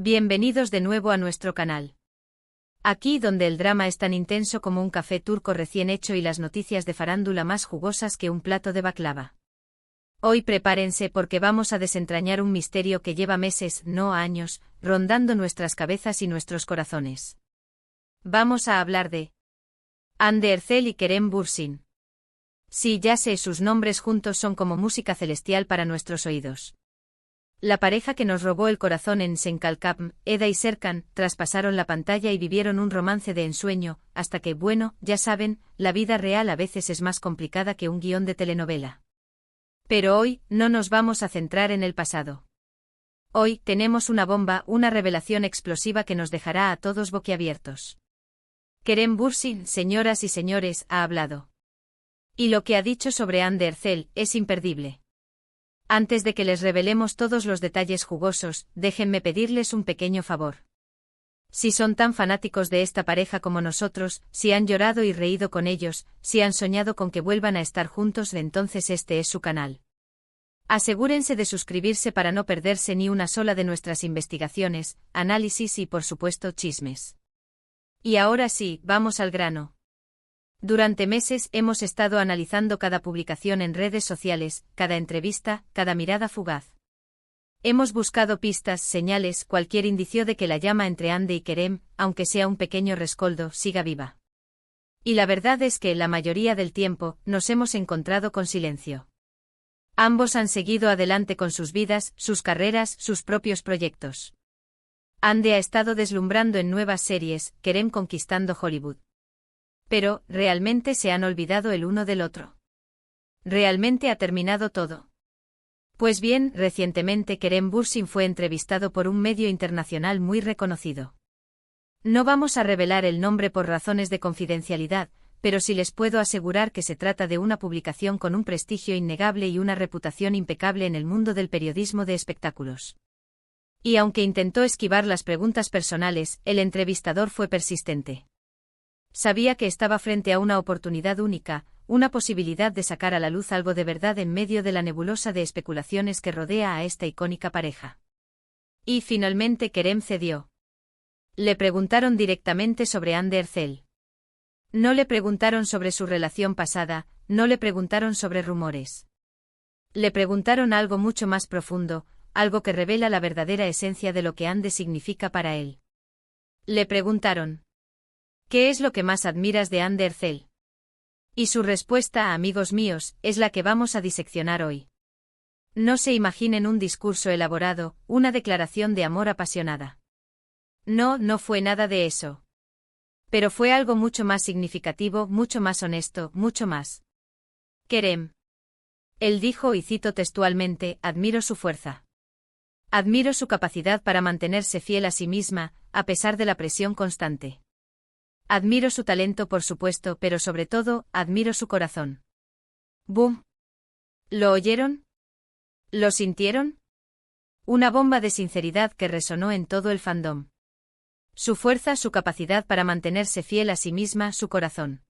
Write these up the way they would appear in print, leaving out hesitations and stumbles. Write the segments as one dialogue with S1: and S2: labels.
S1: Bienvenidos de nuevo a nuestro canal. Aquí donde el drama es tan intenso como un café turco recién hecho y las noticias de farándula más jugosas que un plato de baklava. Hoy prepárense porque vamos a desentrañar un misterio que lleva meses, no años, rondando nuestras cabezas y nuestros corazones. Vamos a hablar de Hande Erçel y Kerem Bürsin. Sí, ya sé, sus nombres juntos son como música celestial para nuestros oídos. La pareja que nos robó el corazón en Senkalkapm, Eda y Serkan, traspasaron la pantalla y vivieron un romance de ensueño, hasta que, bueno, ya saben, la vida real a veces es más complicada que un guión de telenovela. Pero hoy, no nos vamos a centrar en el pasado. Hoy, tenemos una bomba, una revelación explosiva que nos dejará a todos boquiabiertos. Kerem Bürsin, señoras y señores, ha hablado. Y lo que ha dicho sobre Hande Erçel es imperdible. Antes de que les revelemos todos los detalles jugosos, déjenme pedirles un pequeño favor. Si son tan fanáticos de esta pareja como nosotros, si han llorado y reído con ellos, si han soñado con que vuelvan a estar juntos, entonces este es su canal. Asegúrense de suscribirse para no perderse ni una sola de nuestras investigaciones, análisis y por supuesto chismes. Y ahora sí, vamos al grano. Durante meses hemos estado analizando cada publicación en redes sociales, cada entrevista, cada mirada fugaz. Hemos buscado pistas, señales, cualquier indicio de que la llama entre Hande y Kerem, aunque sea un pequeño rescoldo, siga viva. Y la verdad es que, la mayoría del tiempo, nos hemos encontrado con silencio. Ambos han seguido adelante con sus vidas, sus carreras, sus propios proyectos. Hande ha estado deslumbrando en nuevas series, Kerem conquistando Hollywood. Pero, ¿realmente se han olvidado el uno del otro? ¿Realmente ha terminado todo? Pues bien, recientemente Kerem Bürsin fue entrevistado por un medio internacional muy reconocido. No vamos a revelar el nombre por razones de confidencialidad, pero sí les puedo asegurar que se trata de una publicación con un prestigio innegable y una reputación impecable en el mundo del periodismo de espectáculos. Y aunque intentó esquivar las preguntas personales, el entrevistador fue persistente. Sabía que estaba frente a una oportunidad única, una posibilidad de sacar a la luz algo de verdad en medio de la nebulosa de especulaciones que rodea a esta icónica pareja. Y finalmente Kerem cedió. Le preguntaron directamente sobre Hande Erçel. No le preguntaron sobre su relación pasada, no le preguntaron sobre rumores. Le preguntaron algo mucho más profundo, algo que revela la verdadera esencia de lo que Hande significa para él. Le preguntaron: ¿qué es lo que más admiras de Hande Erçel? Y su respuesta, amigos míos, es la que vamos a diseccionar hoy. No se imaginen un discurso elaborado, una declaración de amor apasionada. No, no fue nada de eso. Pero fue algo mucho más significativo, mucho más honesto, mucho más. Kerem. Él dijo, y cito textualmente: admiro su fuerza. Admiro su capacidad para mantenerse fiel a sí misma, a pesar de la presión constante. Admiro su talento, por supuesto, pero sobre todo, admiro su corazón. ¡Bum! ¿Lo oyeron? ¿Lo sintieron? Una bomba de sinceridad que resonó en todo el fandom. Su fuerza, su capacidad para mantenerse fiel a sí misma, su corazón.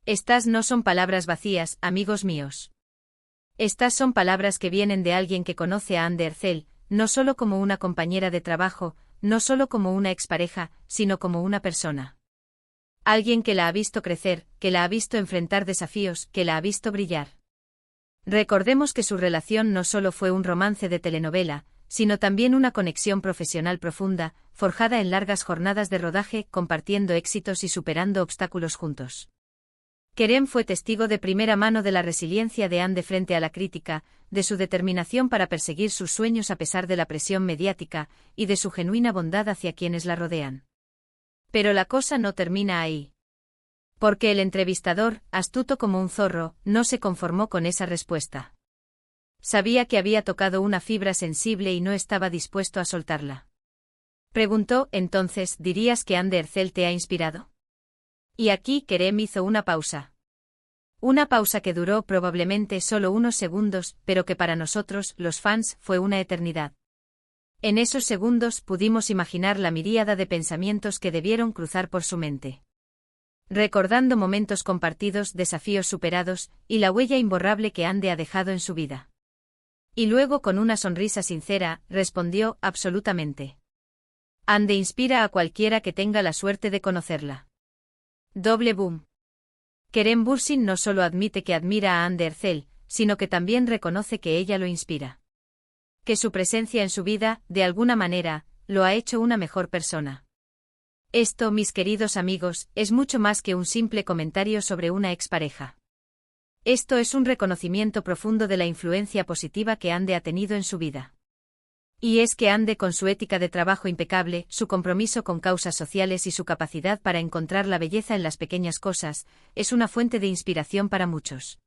S1: Estas no son palabras vacías, amigos míos. Estas son palabras que vienen de alguien que conoce a Hande Erçel, no solo como una compañera de trabajo, no solo como una expareja, sino como una persona. Alguien que la ha visto crecer, que la ha visto enfrentar desafíos, que la ha visto brillar. Recordemos que su relación no solo fue un romance de telenovela, sino también una conexión profesional profunda, forjada en largas jornadas de rodaje, compartiendo éxitos y superando obstáculos juntos. Kerem fue testigo de primera mano de la resiliencia de Hande frente a la crítica, de su determinación para perseguir sus sueños a pesar de la presión mediática, y de su genuina bondad hacia quienes la rodean. Pero la cosa no termina ahí. Porque el entrevistador, astuto como un zorro, no se conformó con esa respuesta. Sabía que había tocado una fibra sensible y no estaba dispuesto a soltarla. Preguntó: entonces, ¿dirías que Hande Erçel te ha inspirado? Y aquí Kerem hizo una pausa. Una pausa que duró probablemente solo unos segundos, pero que para nosotros, los fans, fue una eternidad. En esos segundos pudimos imaginar la miríada de pensamientos que debieron cruzar por su mente. Recordando momentos compartidos, desafíos superados, y la huella imborrable que Hande ha dejado en su vida. Y luego, con una sonrisa sincera, respondió: absolutamente. Ande inspira a cualquiera que tenga la suerte de conocerla. Doble boom. Kerem Bürsin no solo admite que admira a Hande Erçel, sino que también reconoce que ella lo inspira. Que su presencia en su vida, de alguna manera, lo ha hecho una mejor persona. Esto, mis queridos amigos, es mucho más que un simple comentario sobre una expareja. Esto es un reconocimiento profundo de la influencia positiva que Hande ha tenido en su vida. Y es que Hande, con su ética de trabajo impecable, su compromiso con causas sociales y su capacidad para encontrar la belleza en las pequeñas cosas, es una fuente de inspiración para muchos.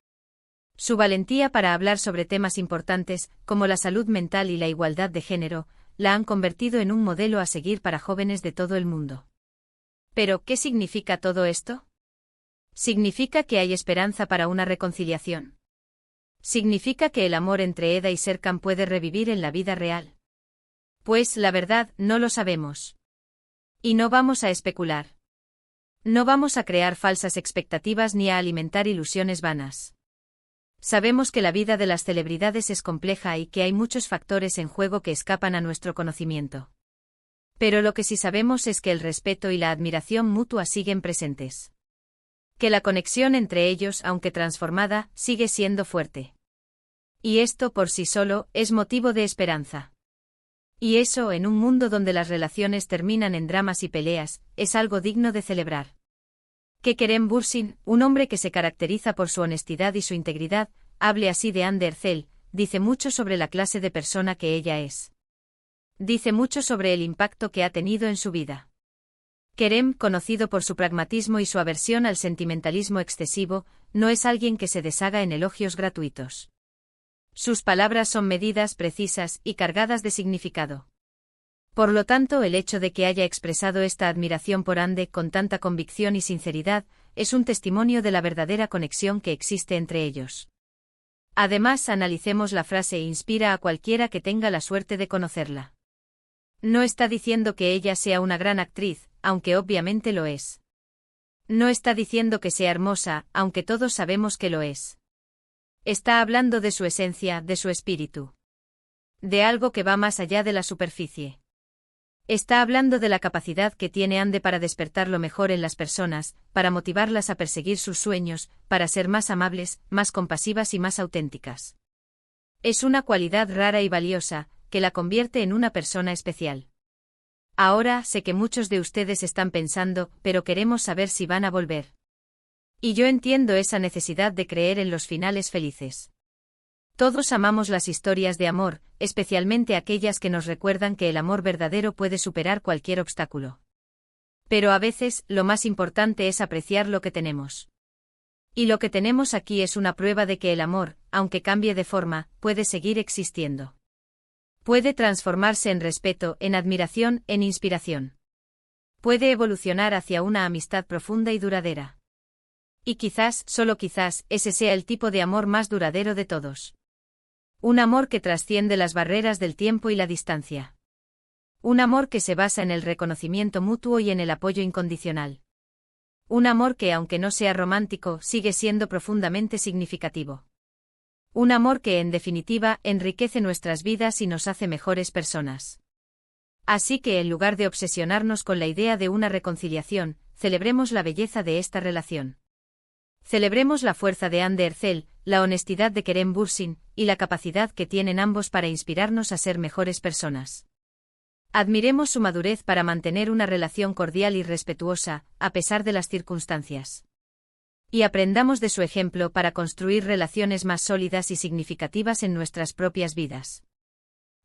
S1: Su valentía para hablar sobre temas importantes, como la salud mental y la igualdad de género, la han convertido en un modelo a seguir para jóvenes de todo el mundo. Pero, ¿qué significa todo esto? Significa que hay esperanza para una reconciliación. Significa que el amor entre Eda y Serkan puede revivir en la vida real. Pues, la verdad, no lo sabemos. Y no vamos a especular. No vamos a crear falsas expectativas ni a alimentar ilusiones vanas. Sabemos que la vida de las celebridades es compleja y que hay muchos factores en juego que escapan a nuestro conocimiento. Pero lo que sí sabemos es que el respeto y la admiración mutua siguen presentes. Que la conexión entre ellos, aunque transformada, sigue siendo fuerte. Y esto por sí solo es motivo de esperanza. Y eso, en un mundo donde las relaciones terminan en dramas y peleas, es algo digno de celebrar. Que Kerem Bürsin, un hombre que se caracteriza por su honestidad y su integridad, hable así de Hande Erçel, dice mucho sobre la clase de persona que ella es. Dice mucho sobre el impacto que ha tenido en su vida. Kerem, conocido por su pragmatismo y su aversión al sentimentalismo excesivo, no es alguien que se deshaga en elogios gratuitos. Sus palabras son medidas, precisas y cargadas de significado. Por lo tanto, el hecho de que haya expresado esta admiración por Hande con tanta convicción y sinceridad, es un testimonio de la verdadera conexión que existe entre ellos. Además, analicemos la frase inspira a cualquiera que tenga la suerte de conocerla. No está diciendo que ella sea una gran actriz, aunque obviamente lo es. No está diciendo que sea hermosa, aunque todos sabemos que lo es. Está hablando de su esencia, de su espíritu. De algo que va más allá de la superficie. Está hablando de la capacidad que tiene Hande para despertar lo mejor en las personas, para motivarlas a perseguir sus sueños, para ser más amables, más compasivas y más auténticas. Es una cualidad rara y valiosa, que la convierte en una persona especial. Ahora sé que muchos de ustedes están pensando, pero queremos saber si van a volver. Y yo entiendo esa necesidad de creer en los finales felices. Todos amamos las historias de amor, especialmente aquellas que nos recuerdan que el amor verdadero puede superar cualquier obstáculo. Pero a veces, lo más importante es apreciar lo que tenemos. Y lo que tenemos aquí es una prueba de que el amor, aunque cambie de forma, puede seguir existiendo. Puede transformarse en respeto, en admiración, en inspiración. Puede evolucionar hacia una amistad profunda y duradera. Y quizás, solo quizás, ese sea el tipo de amor más duradero de todos. Un amor que trasciende las barreras del tiempo y la distancia. Un amor que se basa en el reconocimiento mutuo y en el apoyo incondicional. Un amor que, aunque no sea romántico, sigue siendo profundamente significativo. Un amor que, en definitiva, enriquece nuestras vidas y nos hace mejores personas. Así que, en lugar de obsesionarnos con la idea de una reconciliación, celebremos la belleza de esta relación. Celebremos la fuerza de Hande Erçel, la honestidad de Kerem Bürsin, y la capacidad que tienen ambos para inspirarnos a ser mejores personas. Admiremos su madurez para mantener una relación cordial y respetuosa, a pesar de las circunstancias. Y aprendamos de su ejemplo para construir relaciones más sólidas y significativas en nuestras propias vidas.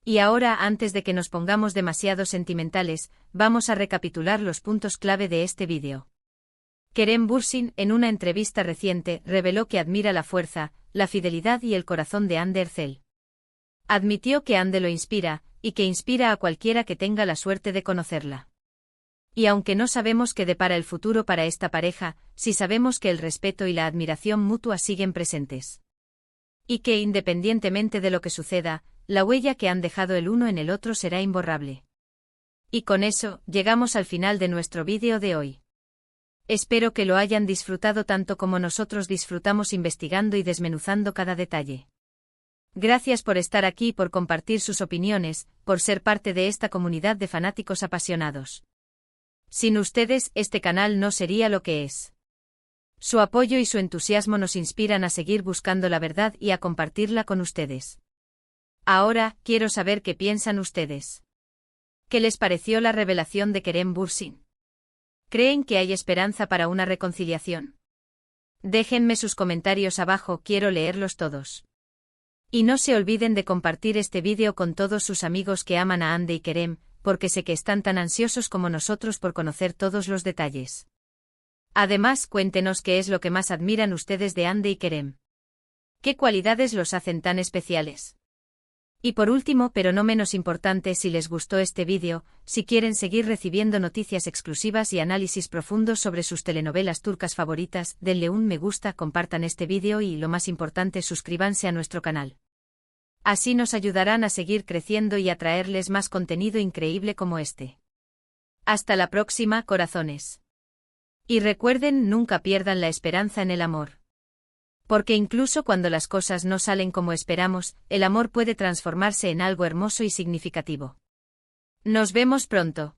S1: Y ahora, antes de que nos pongamos demasiado sentimentales, vamos a recapitular los puntos clave de este vídeo. Kerem Bürsin, en una entrevista reciente, reveló que admira la fuerza, la fidelidad y el corazón de Hande Erçel. Admitió que Hande lo inspira, y que inspira a cualquiera que tenga la suerte de conocerla. Y aunque no sabemos qué depara el futuro para esta pareja, sí sabemos que el respeto y la admiración mutua siguen presentes. Y que, independientemente de lo que suceda, la huella que han dejado el uno en el otro será imborrable. Y con eso, llegamos al final de nuestro vídeo de hoy. Espero que lo hayan disfrutado tanto como nosotros disfrutamos investigando y desmenuzando cada detalle. Gracias por estar aquí y por compartir sus opiniones, por ser parte de esta comunidad de fanáticos apasionados. Sin ustedes, este canal no sería lo que es. Su apoyo y su entusiasmo nos inspiran a seguir buscando la verdad y a compartirla con ustedes. Ahora, quiero saber qué piensan ustedes. ¿Qué les pareció la revelación de Kerem Bürsin? ¿Creen que hay esperanza para una reconciliación? Déjenme sus comentarios abajo, quiero leerlos todos. Y no se olviden de compartir este vídeo con todos sus amigos que aman a Hande y Kerem, porque sé que están tan ansiosos como nosotros por conocer todos los detalles. Además, cuéntenos qué es lo que más admiran ustedes de Hande y Kerem. ¿Qué cualidades los hacen tan especiales? Y por último, pero no menos importante, si les gustó este vídeo, si quieren seguir recibiendo noticias exclusivas y análisis profundos sobre sus telenovelas turcas favoritas, denle un me gusta, compartan este vídeo y, lo más importante, suscríbanse a nuestro canal. Así nos ayudarán a seguir creciendo y a traerles más contenido increíble como este. Hasta la próxima, corazones. Y recuerden, nunca pierdan la esperanza en el amor. Porque incluso cuando las cosas no salen como esperamos, el amor puede transformarse en algo hermoso y significativo. Nos vemos pronto.